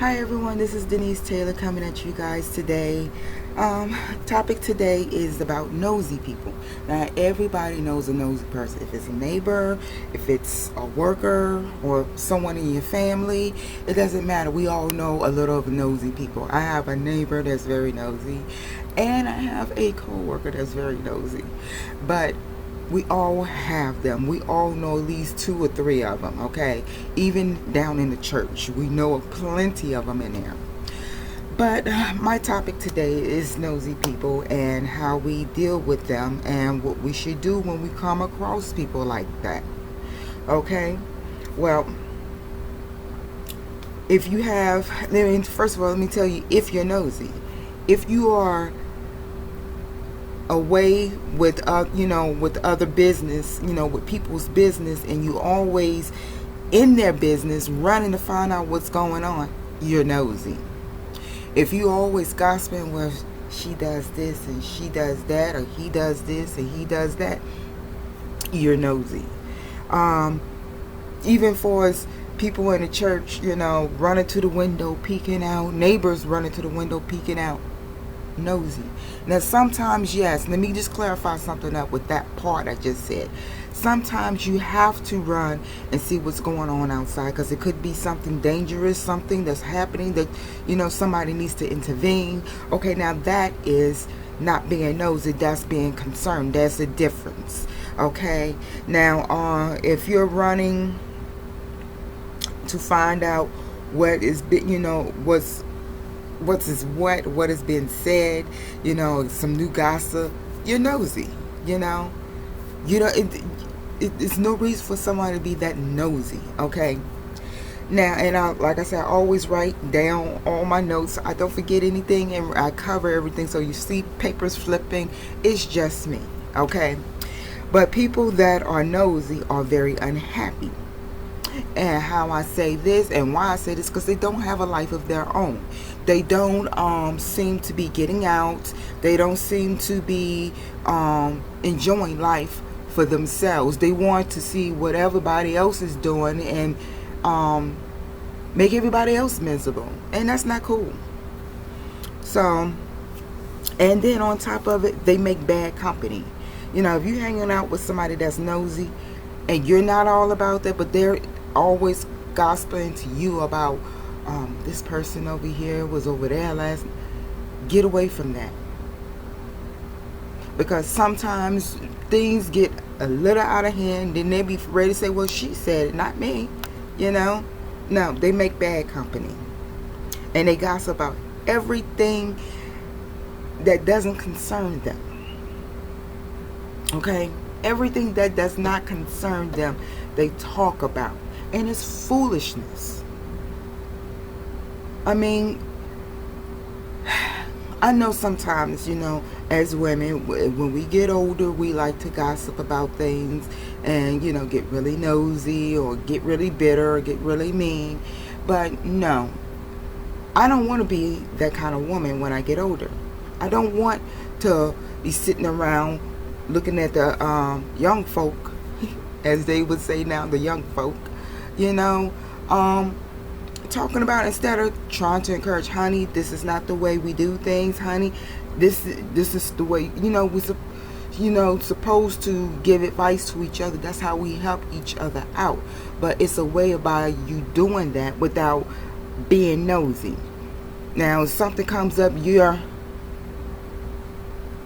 Hi everyone, this is Denise Taylor coming at you guys today. Topic today is about nosy people. Now everybody knows a nosy person. If it's a neighbor, if it's a worker, or someone in your family, it doesn't matter. We all know a little of nosy people. I have a neighbor that's very nosy, and I have a co-worker that's very nosy. But we all have them. We all know at least 2 or 3 of them, okay? Even down in the church, we know of plenty of them in there. But my topic today is nosy people and how we deal with them and what we should do when we come across people like that, okay? Well, if you have, first of all, let me tell you, if you're nosy, if you are away with with other business, with people's business, and you always in their business running to find out what's going on, you're nosy. If you always gossiping, well, she does this and she does that, or he does this and he does that, you're nosy. Even for us people in the church, running to the window peeking out, neighbors running to the window peeking out, nosy. Now sometimes, yes, let me just clarify something up with that part I just said. Sometimes you have to run and see what's going on outside, because it could be something dangerous, something that's happening that somebody needs to intervene. Okay, now that is not being nosy, that's being concerned. That's a difference. Okay, now if you're running to find out what is what has been said, some new gossip, you're nosy. It's no reason for somebody to be that nosy, okay? Now, and like I said, I always write down all my notes. I don't forget anything, and I cover everything. So you see papers flipping, it's just me, okay? But people that are nosy are very unhappy. And how I say this and why I say this, because they don't have a life of their own. They don't seem to be getting out. They don't seem to be enjoying life for themselves. They want to see what everybody else is doing and make everybody else miserable, and that's not cool. So, and then on top of it, they make bad company. If you're hanging out with somebody that's nosy and you're not all about that, but they're always gossiping to you about this person over here was over there last, get away from that. Because sometimes things get a little out of hand, then they be ready to say, well, she said it, not me. No, they make bad company, and they gossip about everything that doesn't concern them. Okay, everything that does not concern them, they talk about, and it's foolishness. I mean, I know sometimes, as women, when we get older, we like to gossip about things and, get really nosy or get really bitter or get really mean. But no, I don't want to be that kind of woman when I get older. I don't want to be sitting around looking at the young folk, as they would say now, the young folk, talking about, instead of trying to encourage, honey, this is not the way we do things, honey. This is the way, we're supposed to give advice to each other. That's how we help each other out. But it's a way about you doing that without being nosy. Now, if something comes up, no,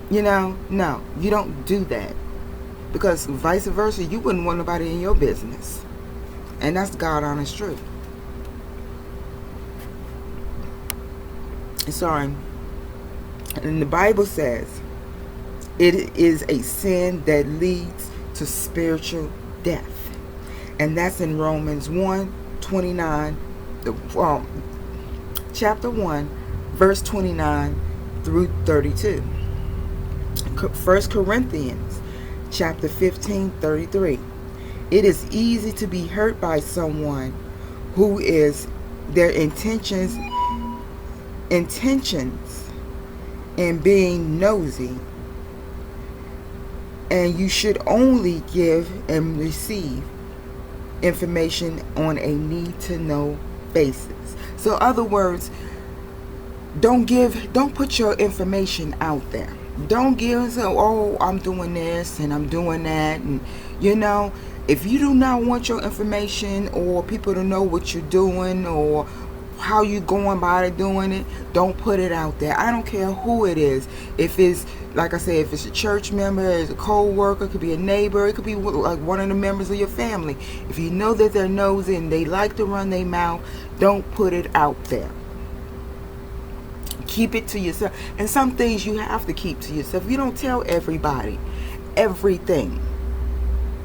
you don't do that. Because vice versa, you wouldn't want nobody in your business. And that's God honest truth. Sorry. And the Bible says it is a sin that leads to spiritual death. And that's in Romans 1:29, chapter 1, verse 29 through 32. 1 Corinthians chapter 15:33. It is easy to be hurt by someone who is their intentions in being nosy, and you should only give and receive information on a need to know basis. So other words, don't put your information out there. Don't give, say, oh, I'm doing this and I'm doing that. And if you do not want your information or people to know what you're doing or how you going about it, doing it, don't put it out there. I don't care who it is. If it's, like I said, if it's a church member, it's a co-worker, it could be a neighbor, it could be like one of the members of your family. If you know that they're nosy and they like to run their mouth, don't put it out there. Keep it to yourself. And some things you have to keep to yourself. You don't tell everybody everything.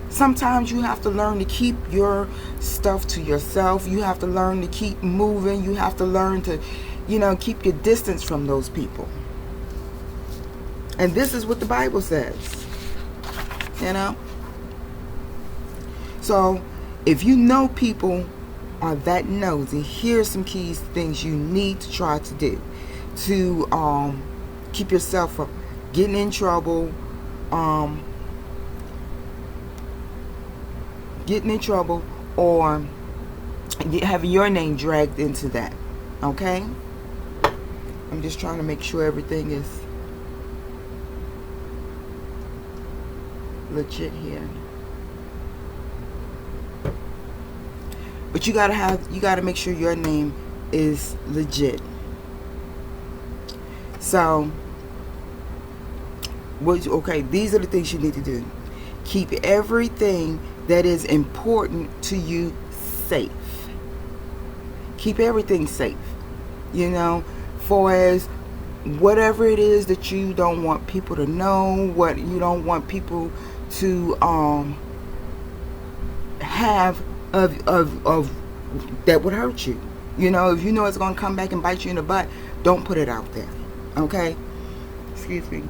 Sometimes you have to learn to keep your stuff to yourself. You have to learn to keep moving. You have to learn to, keep your distance from those people. And this is what the Bible says. So, if you know people are that nosy, here's some keys, things you need to try to do to keep yourself from getting in trouble, or having your name dragged into that. Okay? I'm just trying to make sure everything is legit here. But you gotta make sure your name is legit. So, these are the things you need to do. Keep everything that is important to you safe. Keep everything safe. For as whatever it is that you don't want people to know, what you don't want people to have of that would hurt you. If you know it's going to come back and bite you in the butt, don't put it out there. Okay? Excuse me.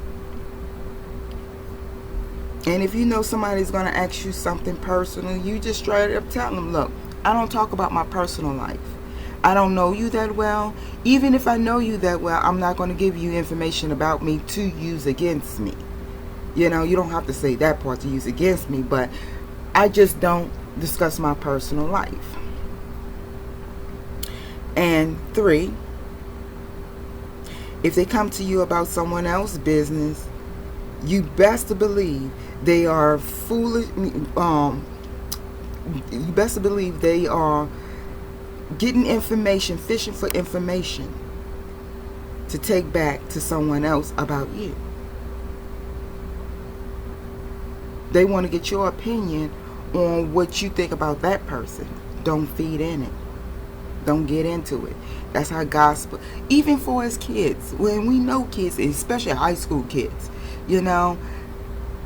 And if you know somebody's going to ask you something personal, you just straight up tell them, look, I don't talk about my personal life. I don't know you that well. Even if I know you that well, I'm not going to give you information about me to use against me. You don't have to say that part to use against me, but I just don't discuss my personal life. And 3, if they come to you about someone else's business, you best to believe they are foolish. You best to believe they are getting information, fishing for information to take back to someone else about you. They want to get your opinion on what you think about that person. Don't feed in it. Don't get into it. That's how gospel, even for us kids, when we know kids, especially high school kids,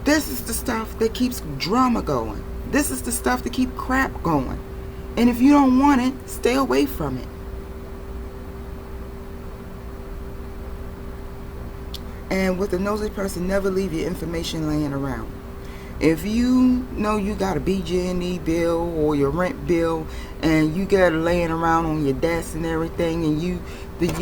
this is the stuff that keeps drama going. This is the stuff that keeps crap going. And if you don't want it, stay away from it. And with a nosy person, never leave your information laying around. If you know you got a BG&E bill or your rent bill and you got it laying around on your desk and everything, and you're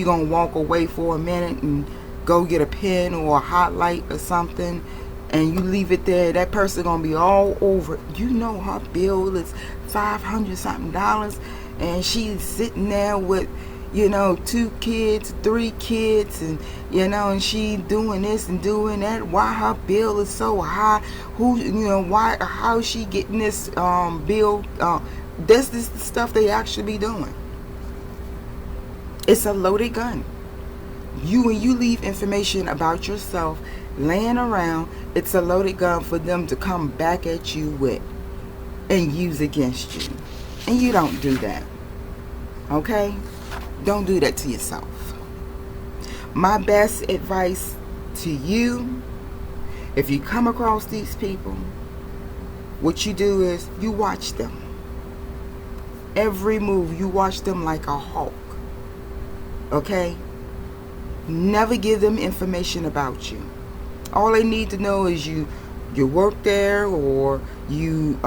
going to walk away for a minute and go get a pen or a hot light or something, and you leave it there, that person going to be all over. Her bill is $500 something, and she's sitting there with 2 kids, 3 kids, and and she doing this and doing that. Why her bill is so high? How is she getting this bill? This is the stuff they actually be doing. It's a loaded gun. When you leave information about yourself laying around, it's a loaded gun for them to come back at you with and use against you. And you don't do that. Okay? Don't do that to yourself. My best advice to you, if you come across these people, what you do is you watch them. Every move, you watch them like a hawk. Okay? Never give them information about you. All they need to know is you work there, or you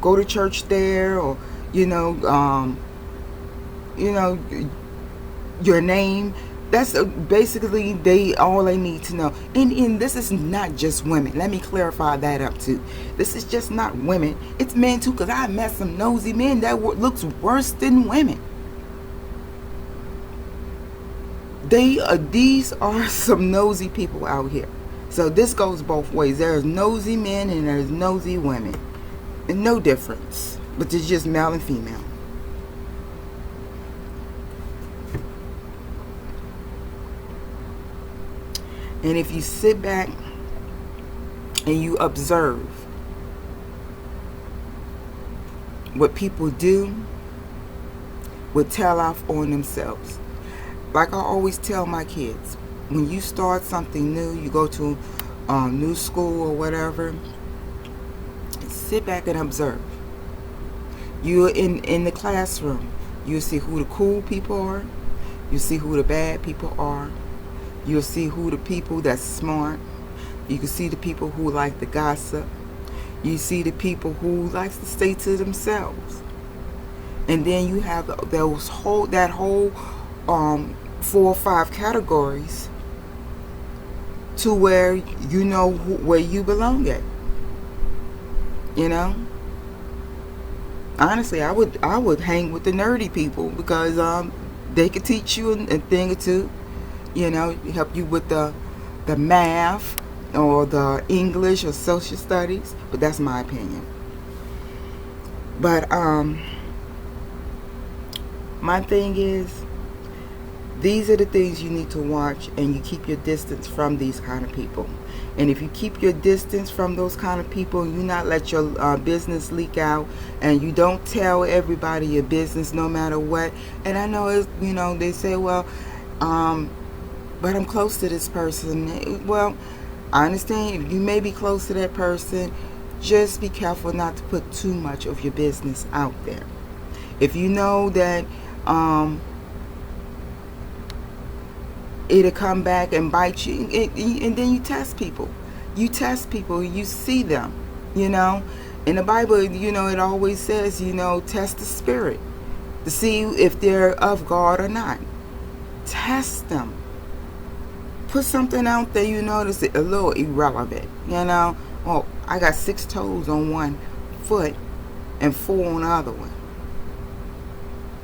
go to church there, or your name. That's basically all they need to know. And this is not just women. Let me clarify that up too. This is just not women. It's men too, because I met some nosy men that looks worse than women. These are some nosy people out here. So this goes both ways. There's nosy men and there's nosy women, and no difference, but it's just male and female. And if you sit back and you observe what people do, will tell off on themselves. Like I always tell my kids, when you start something new, you go to new school or whatever, sit back and observe. You're in the classroom. You'll see who the cool people are. You see who the bad people are. You'll see who the people that's smart. You can see the people who like to gossip. You see the people who likes to stay to themselves. And then you have that whole 4 or 5 categories to where you know where you belong at. You know? Honestly, I would hang with the nerdy people because they could teach you a thing or two. You know, help you with the math or the English or social studies. But that's my opinion. But my thing is, these are the things you need to watch, and you keep your distance from these kind of people. And if you keep your distance from those kind of people, and you not let your business leak out, and you don't tell everybody your business no matter what. And I know it's, you know, they say, well, but I'm close to this person. Well, I understand you may be close to that person. Just be careful not to put too much of your business out there. If you know that it'll come back and bite you, and then you test people. You test people, you see them, you know. In the Bible, you know, it always says, you know, test the spirit to see if they're of God or not. Test them. Put something out there you notice it a little irrelevant, you know. Oh, I got 6 toes on one foot and 4 on the other one.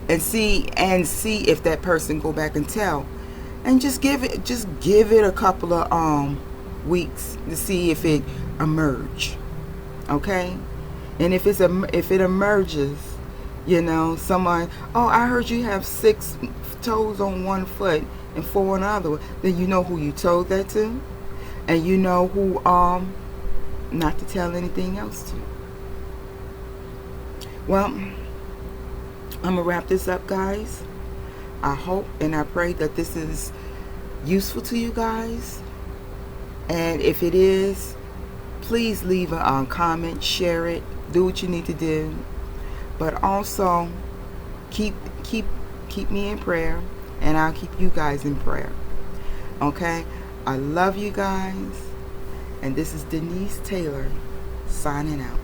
And see if that person go back and tell. And just give it a couple of weeks to see if it emerge. Okay? And if it emerges, you know, someone, oh, I heard you have 6 toes on one foot and 4 on the other one, then you know who you told that to, and you know who not to tell anything else to. Well, I'm gonna wrap this up, guys. I hope and I pray that this is useful to you guys, and if it is, please leave a comment, share it, do what you need to do, but also keep me in prayer, and I'll keep you guys in prayer. Okay? I love you guys, and this is Denise Taylor signing out.